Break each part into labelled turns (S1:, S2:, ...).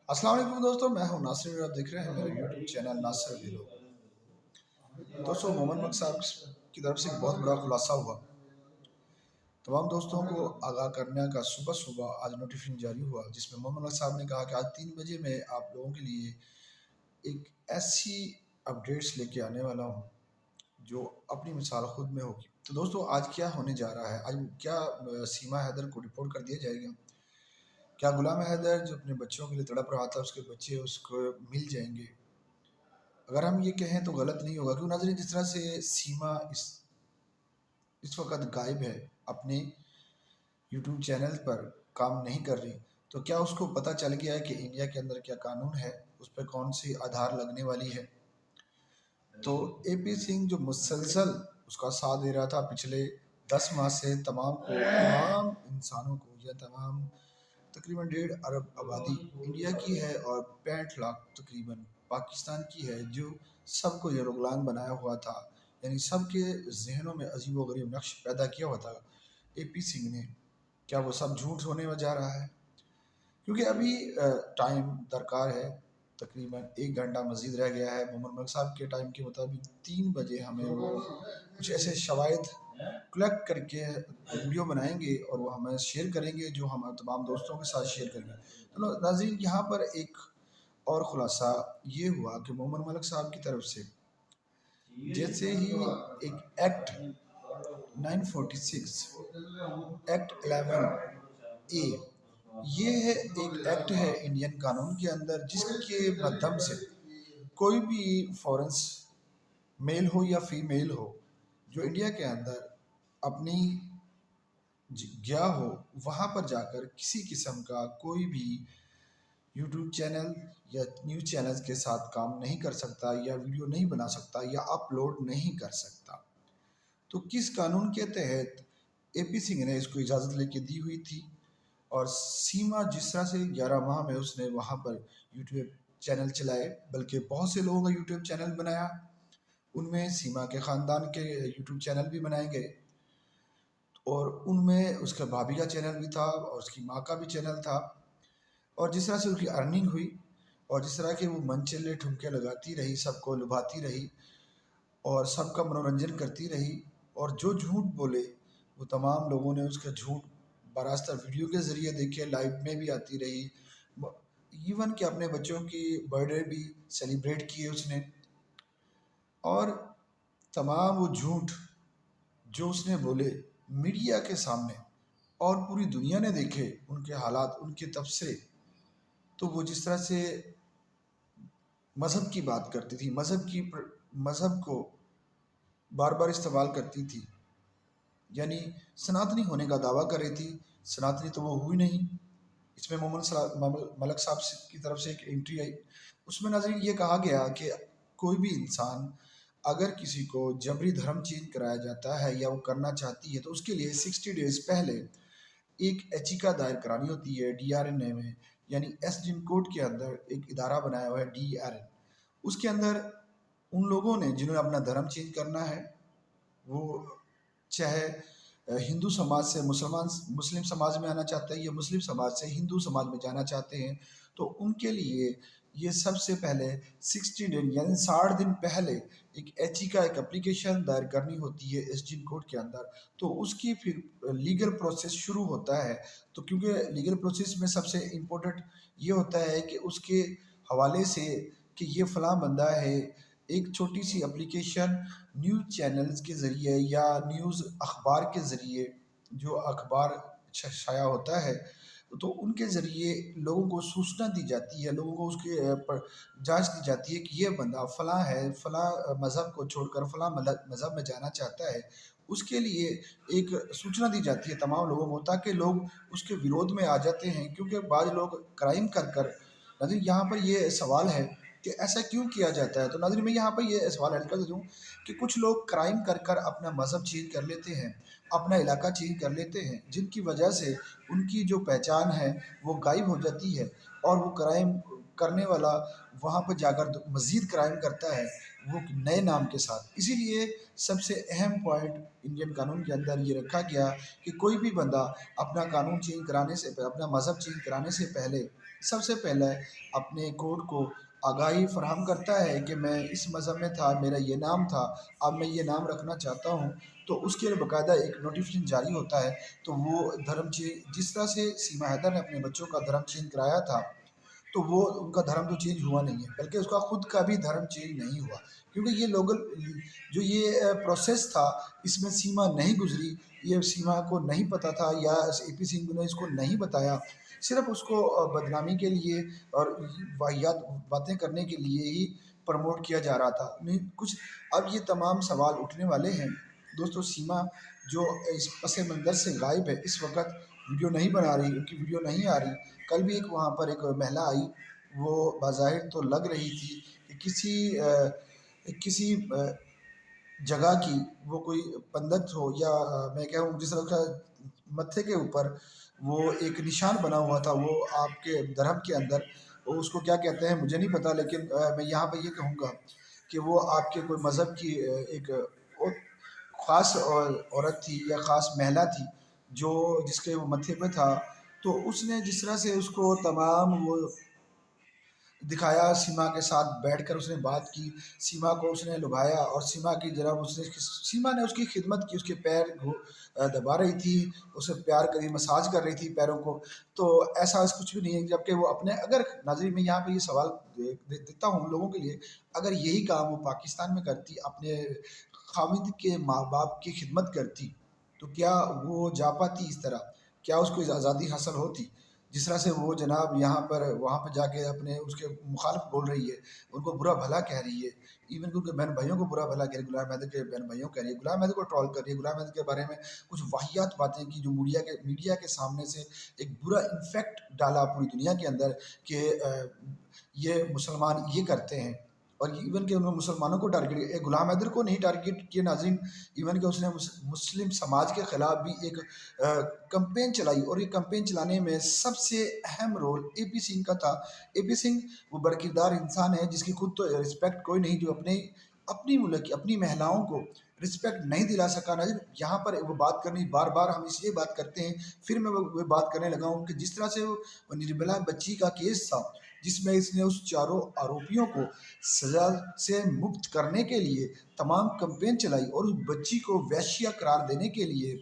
S1: السلام علیکم دوستوں، میں ہوں ناصر اور آپ دیکھ رہے ہیں میرے یوٹیوب چینل ناصر ویلو۔ دوستوں، محمد ملک صاحب کی طرف سے ایک بہت بڑا خلاصہ ہوا۔ تمام دوستوں کو آگاہ کرنے کا صبح صبح آج نوٹیفیکیشن جاری ہوا، جس میں محمد ملک صاحب نے کہا کہ آج 3 بجے میں آپ لوگوں کے لیے ایک ایسی اپڈیٹس لے کے آنے والا ہوں جو اپنی مثال خود میں ہوگی۔ تو دوستوں، آج کیا ہونے جا رہا ہے؟ آج کیا سیما حیدر کو رپورٹ کر دیا جائے گا؟ کیا غلام حیدر جو اپنے بچوں کے لیے تڑپ رہا تھا، اس کے بچے اس کو مل جائیں گے؟ اگر ہم یہ کہیں تو غلط نہیں ہوگا، کیوں ناظرین جس طرح سے سیما اس وقت غائب ہے، اپنے یوٹیوب چینل پر کام نہیں کر رہی، تو کیا اس کو پتہ چل گیا ہے کہ انڈیا کے اندر کیا قانون ہے، اس پہ کون سی آدھار لگنے والی ہے؟ تو اے پی سنگھ جو مسلسل اس کا ساتھ دے رہا تھا پچھلے 10 ماہ سے، تمام انسانوں کو یا تمام تقریباً 1.5 ارب آبادی انڈیا کی ہے اور 65 لاکھ تقریباً پاکستان کی ہے، جو سب کو یہ رغلان بنایا ہوا تھا، یعنی سب کے ذہنوں میں عجیب و غریب نقش پیدا کیا ہوا تھا اے پی سنگھ نے، کیا وہ سب جھوٹ ہونے جا رہا ہے؟ کیونکہ ابھی ٹائم درکار ہے، تقریباً 1 گھنٹہ مزید رہ گیا ہے۔ محمد ملک صاحب کے ٹائم کے مطابق 3 بجے ہمیں وہ کچھ ایسے شواہد کلیکٹ کر کے ویڈیو بنائیں گے اور وہ ہمیں شیئر کریں گے، جو ہم تمام دوستوں کے ساتھ شیئر کریں گے۔ تو ناظرین، یہاں پر ایک اور خلاصہ یہ ہوا کہ محمد ملک صاحب کی طرف سے جیسے ہی ایک ایکٹ 946 ایکٹ 11A، یہ ہے ایک ایکٹ ہے انڈین قانون کے اندر، جس کے مدھم سے کوئی بھی فورنس میل ہو یا فیمیل ہو جو انڈیا کے اندر اپنی گیا ہو، وہاں پر جا کر کسی قسم کا کوئی بھی یوٹیوب چینل یا نیوز چینلز کے ساتھ کام نہیں کر سکتا، یا ویڈیو نہیں بنا سکتا، یا اپلوڈ نہیں کر سکتا۔ تو کس قانون کے تحت اے پی سنگھ نے اس کو اجازت لے کے دی ہوئی تھی؟ اور سیما جس طرح سے 11 ماہ میں اس نے وہاں پر یوٹیوب چینل چلائے، بلکہ بہت سے لوگوں کا یوٹیوب چینل بنایا، ان میں سیما کے خاندان کے یوٹیوب چینل بھی بنائے گئے، اور ان میں اس کا بھابھی کا چینل بھی تھا اور اس کی ماں کا بھی چینل تھا۔ اور جس طرح سے اس کی ارننگ ہوئی، اور جس طرح کہ وہ منچلے ٹھمکے لگاتی رہی، سب کو لبھاتی رہی اور سب کا منورنجن کرتی رہی، اور جو جھوٹ بولے وہ تمام لوگوں نے اس کا جھوٹ براستہ ویڈیو کے ذریعے دیکھے، لائیو میں بھی آتی رہی، ایون کہ اپنے بچوں کی برتھ ڈے بھی سیلیبریٹ کیے اس نے۔ اور تمام وہ جھوٹ جو اس نے بولے میڈیا کے سامنے اور پوری دنیا نے دیکھے، ان کے حالات، ان کے تبصرے، تو وہ جس طرح سے مذہب کی بات کرتی تھی، مذہب کو بار بار استعمال کرتی تھی، یعنی سناتنی ہونے کا دعویٰ کر رہی تھی، سناتنی تو وہ ہوئی نہیں۔ اس میں محمد ملک صاحب کی طرف سے ایک انٹری آئی، اس میں ناظرین یہ کہا گیا کہ کوئی بھی انسان اگر کسی کو جبری دھرم چینج کرایا جاتا ہے یا وہ کرنا چاہتی ہے، تو اس کے لیے 60 ڈیز پہلے ایک یچیکا دائر کرانی ہوتی ہے ڈی آر این اے میں، یعنی ایس ڈیم کوڈ کے اندر ایک ادارہ بنایا ہوا ہے ڈی آر این۔ اس کے اندر ان لوگوں نے جنہوں نے اپنا دھرم چینج کرنا ہے، وہ چاہے ہندو سماج سے مسلم سماج میں آنا چاہتے ہیں یا مسلم سماج سے ہندو سماج میں جانا چاہتے ہیں، تو ان کے لیے یہ سب سے پہلے 60 دن یعنی 60 دن پہلے ایک ایچیکا ایک اپلیکیشن دائر کرنی ہوتی ہے ایس ڈی کوڈ کے اندر، تو اس کی پھر لیگل پروسیس شروع ہوتا ہے۔ تو کیونکہ لیگل پروسیس میں سب سے امپورٹنٹ یہ ہوتا ہے کہ اس کے حوالے سے کہ یہ فلاں بندہ ہے، ایک چھوٹی سی اپلیکیشن نیوز چینلز کے ذریعے یا نیوز اخبار کے ذریعے، جو اخبار شائع ہوتا ہے، تو ان کے ذریعے لوگوں کو سوچنا دی جاتی ہے، لوگوں کو اس کے جانچ دی جاتی ہے کہ یہ بندہ فلاں ہے، فلاں مذہب کو چھوڑ کر فلاں مذہب میں جانا چاہتا ہے۔ اس کے لیے ایک سوچنا دی جاتی ہے تمام لوگوں کو، تاکہ لوگ اس کے ویرودھ میں آ جاتے ہیں، کیونکہ بعض لوگ کرائم کر ناظرین یہاں پر یہ سوال ہے کہ ایسا کیوں کیا جاتا ہے؟ تو ناظرین میں یہاں پر یہ سوال ایڈ کر دیتا ہوں کہ کچھ لوگ کرائم کر اپنا مذہب چینج کر لیتے ہیں، اپنا علاقہ چینج کر لیتے ہیں، جن کی وجہ سے ان کی جو پہچان ہے وہ غائب ہو جاتی ہے، اور وہ کرائم کرنے والا وہاں پہ جا کر مزید کرائم کرتا ہے، وہ نئے نام کے ساتھ۔ اسی لیے سب سے اہم پوائنٹ انڈین قانون کے اندر یہ رکھا گیا کہ کوئی بھی بندہ اپنا قانون چینج کرانے سے اپنا مذہب چینج کرانے سے پہلے سب سے پہلے اپنے کوڈ کو آگاہی فراہم کرتا ہے کہ میں اس مذہب میں تھا، میرا یہ نام تھا، اب میں یہ نام رکھنا چاہتا ہوں، تو اس کے لیے باقاعدہ ایک نوٹیفیکیشن جاری ہوتا ہے۔ تو وہ دھرم چینج جس طرح سے سیما حیدر نے اپنے بچوں کا دھرم چینج کرایا تھا، تو وہ ان کا دھرم تو چینج ہوا نہیں ہے، بلکہ اس کا خود کا بھی دھرم چینج نہیں ہوا، کیونکہ یہ لوگل جو یہ پروسیس تھا اس میں سیما نہیں گزری، یہ سیما کو نہیں پتہ تھا یا اے پی سنگھ نے اس کو نہیں بتایا، صرف اس کو بدنامی کے لیے اور واہیات باتیں کرنے کے لیے ہی پروموٹ کیا جا رہا تھا۔ نہیں کچھ اب یہ تمام سوال اٹھنے والے ہیں دوستو۔ سیما جو اس پس منظر سے غائب ہے، اس وقت ویڈیو نہیں بنا رہی، ان کی ویڈیو نہیں آ رہی۔ کل بھی ایک وہاں پر ایک مہلا آئی، وہ بظاہر تو لگ رہی تھی کہ کسی جگہ کی وہ کوئی پنڈت ہو، یا میں کہوں جس طرح کا متھے کے اوپر وہ ایک نشان بنا ہوا تھا، وہ آپ کے دھرم کے اندر وہ اس کو کیا کہتے ہیں مجھے نہیں پتا، لیکن میں یہاں پہ یہ کہوں گا کہ وہ آپ کے کوئی مذہب کی ایک خاص عورت تھی یا خاص مہلا تھی جو جس کے وہ متھے پہ تھا۔ تو اس نے جس طرح سے اس کو تمام وہ دکھایا، سیما کے ساتھ بیٹھ کر اس نے بات کی، سیما کو اس نے لبھایا، اور سیما کی جناب سیما نے اس کی خدمت کی، اس کے پیر دبا رہی تھی، اسے پیار کری، مساج کر رہی تھی پیروں کو۔ تو ایسا کچھ بھی نہیں ہے، جبکہ وہ اپنے اگر ناظرین میں یہاں پہ یہ سوال دیتا ہوں لوگوں کے لیے، اگر یہی کام وہ پاکستان میں کرتی، اپنے خاوند کے ماں باپ کی خدمت کرتی، تو کیا وہ جا پاتی اس طرح؟ کیا اس کو آزادی حاصل ہوتی؟ جس طرح سے وہ جناب یہاں پر وہاں پہ جا کے اپنے اس کے مخالف بول رہی ہے، ان کو برا بھلا کہہ رہی ہے، ایون کہ ان کے بہن بھائیوں کو برا بھلا کہہ رہی ہے، غلام حیدر کے بہن بھائیوں کہہ رہی ہے، غلام حیدر کو ٹرول کر رہی ہے، غلام حیدر کے بارے میں کچھ واہیات باتیں کی جو میڈیا کے سامنے سے ایک برا انفیکٹ ڈالا پوری دنیا کے اندر کہ یہ مسلمان یہ کرتے ہیں، اور ایون کہ انہوں نے مسلمانوں کو ٹارگیٹ کیا، غلام حیدر کو نہیں ٹارگیٹ کیا ناظرین، ایون کہ اس نے مسلم سماج کے خلاف بھی ایک کمپین چلائی، اور یہ کمپین چلانے میں سب سے اہم رول اے پی سنگھ کا تھا۔ اے پی سنگھ وہ برکردار انسان ہے جس کی خود تو رسپیکٹ کوئی نہیں، جو اپنی ملک کی اپنی مہلاؤں کو رسپیکٹ نہیں دلا سکا۔ ناظرین یہاں پر وہ بات کرنی بار بار ہم اس لیے بات کرتے ہیں، پھر میں وہ بات کرنے لگا ہوں کہ جس طرح سے وہ نربلا بچی کا کیس تھا، جس میں اس نے اس چاروں آروپیوں کو سزا سے مکت کرنے کے لیے تمام کمپین چلائی، اور اس بچی کو ویشیا قرار دینے کے لیے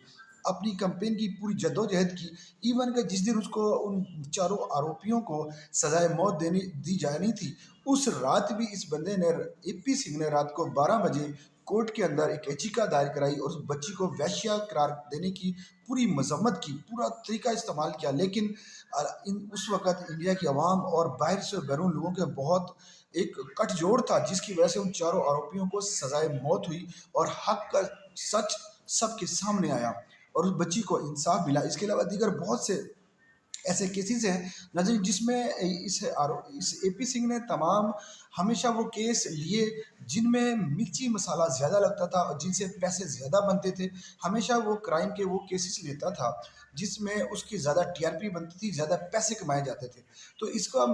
S1: اپنی کمپین کی پوری جدوجہد کی، ایون کہ جس دن اس کو ان چاروں آروپیوں کو سزائے موت دی جانی تھی، اس رات بھی اس بندے نے اے پی سنگھ نے رات کو 12 بجے کورٹ کے اندر ایک یچیکا دائر کرائی اور اس بچی کو ویشیا قرار دینے کی پوری مذمت کی، پورا طریقہ استعمال کیا۔ لیکن اس وقت انڈیا کی عوام اور باہر سے بیرون لوگوں کے بہت ایک کٹ جوڑ تھا، جس کی وجہ سے ان چاروں آروپیوں کو سزائے موت ہوئی، اور حق کا سچ سب کے سامنے آیا اور اس بچی کو انصاف ملا۔ اس کے علاوہ دیگر بہت سے ایسے کیسز ہیں ناظرین جس میں اس اے پی سنگھ نے تمام ہمیشہ وہ کیس لیے جن میں مرچی مسالہ زیادہ لگتا تھا اور جن سے پیسے زیادہ بنتے تھے، ہمیشہ وہ کرائم کے وہ کیسز لیتا تھا جس میں اس کی زیادہ ٹی آر پی بنتی تھی، زیادہ پیسے کمائے جاتے تھے۔ تو اس کا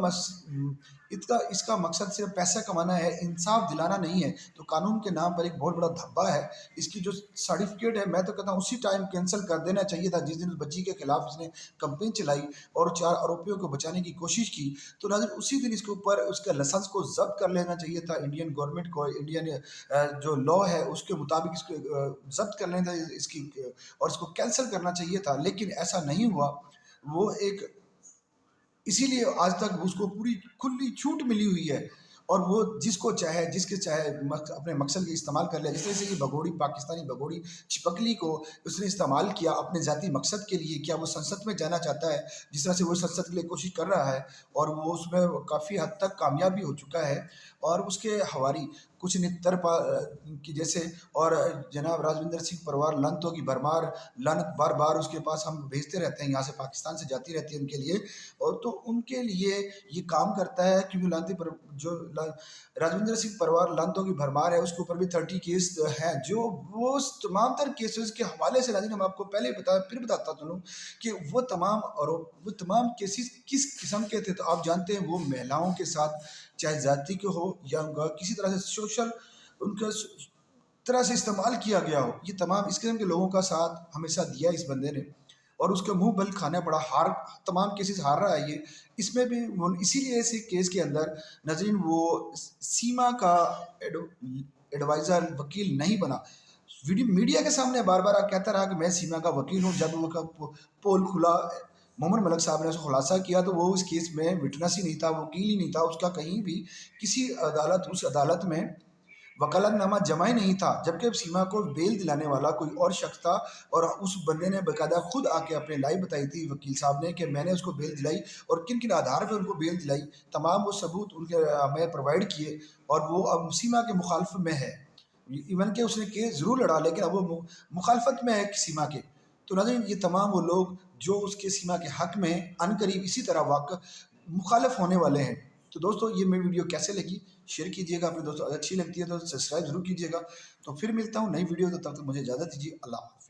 S1: مقصد صرف پیسہ کمانا ہے، انصاف دلانا نہیں ہے۔ تو قانون کے نام پر ایک بہت بڑا دھبا ہے، اس کی جو سرٹیفکیٹ ہے میں تو کہتا ہوں اسی ٹائم کینسل کر دینا چاہیے تھا جس دن اس بچی کے خلاف اس نے کمپین چلائی اور 4 آروپیوں کو بچانے کی کوشش کی۔ تو ناظرین اسی دن اس کے اوپر اس کے لائسنس کو ضبط کر لینا چاہیے تھا، انڈین گورنمنٹ کو، انڈین جو لا ہے اس کے مطابق اس کو ضبط کر لینا تھا اس کی، اور اس کو کینسل کرنا چاہیے تھا، لیکن ایسا نہیں ہوا۔ وہ ایک اسی لیے آج تک اس کو پوری کھلی چھوٹ ملی ہوئی ہے، اور وہ جس کو چاہے جس کے چاہے اپنے مقصد کے استعمال کر لیا۔ جس طرح سے کہ بگوڑی پاکستانی بگوڑی چپکلی کو اس نے استعمال کیا اپنے ذاتی مقصد کے لیے، کیا وہ سنسد میں جانا چاہتا ہے، جس طرح سے وہ سنسد کے لیے کوشش کر رہا ہے اور وہ اس میں کافی حد تک کامیاب بھی ہو چکا ہے، اور اس کے حواری کچھ نتر کی جیسے، اور جناب راجوندر سنگھ پروار لانتوں کی بھرمار لانت بار بار اس کے پاس ہم بھیجتے رہتے ہیں، یہاں سے پاکستان سے جاتی رہتی ہے ان کے لیے، اور تو ان کے لیے یہ کام کرتا ہے کیونکہ جو راجوندر سنگھ پروار لانتوں کی بھرمار ہے، اس کے اوپر بھی 30 کیس ہیں، جو وہ تمام تر کیسز کے حوالے سے ناظرین ہم آپ کو پہلے پھر بتاتا چلوں کہ وہ تمام کیسز کس قسم کے تھے۔ تو آپ جانتے ہیں وہ مہلاؤں کے ساتھ، چاہے ذاتی کے ہو یا کسی طرح سے سوشل ان کا طرح سے استعمال کیا گیا ہو، یہ تمام اس قسم کے لوگوں کا ساتھ ہمیشہ دیا اس بندے نے، اور اس کے منہ بل کھانا پڑا، تمام کیسز ہار رہا ہے یہ۔ اس میں بھی اسی لیے اس کیس کے اندر ناظرین وہ سیما کا ایڈوائزر وکیل نہیں بنا، میڈیا کے سامنے بار بار کہتا رہا کہ میں سیما کا وکیل ہوں۔ جب وہ کا پول کھلا، محمد ملک صاحب نے اس کو خلاصہ کیا تو وہ اس کیس میں وٹنس ہی نہیں تھا، وکیل ہی نہیں تھا، اس کا کہیں بھی کسی اس عدالت میں وکالت نامہ جمع ہی نہیں تھا، جبکہ سیما کو بیل دلانے والا کوئی اور شخص تھا، اور اس بندے نے باقاعدہ خود آ کے اپنے لائیو بتائی تھی وکیل صاحب نے کہ میں نے اس کو بیل دلائی اور کن کن آدھار پہ ان کو بیل دلائی، تمام وہ ثبوت ان کے ہمیں پرووائڈ کیے، اور وہ اب سیما کے مخالف میں ہے، ایون کہ اس نے کیس ضرور لڑا لیکن اب وہ مخالفت میں ہے سیما کے۔ تو ناظرین یہ تمام وہ لوگ جو اس کے سیما کے حق میں ان قریب اسی طرح واقع مخالف ہونے والے ہیں۔ تو دوستو یہ میری ویڈیو کیسے لگی شیئر کیجئے گا، اپنے دوستوں اچھی لگتی ہے تو سبسکرائب ضرور کیجئے گا۔ تو پھر ملتا ہوں نئی ویڈیو، تو تب تک مجھے اجازت دیجیے، اللہ حافظ۔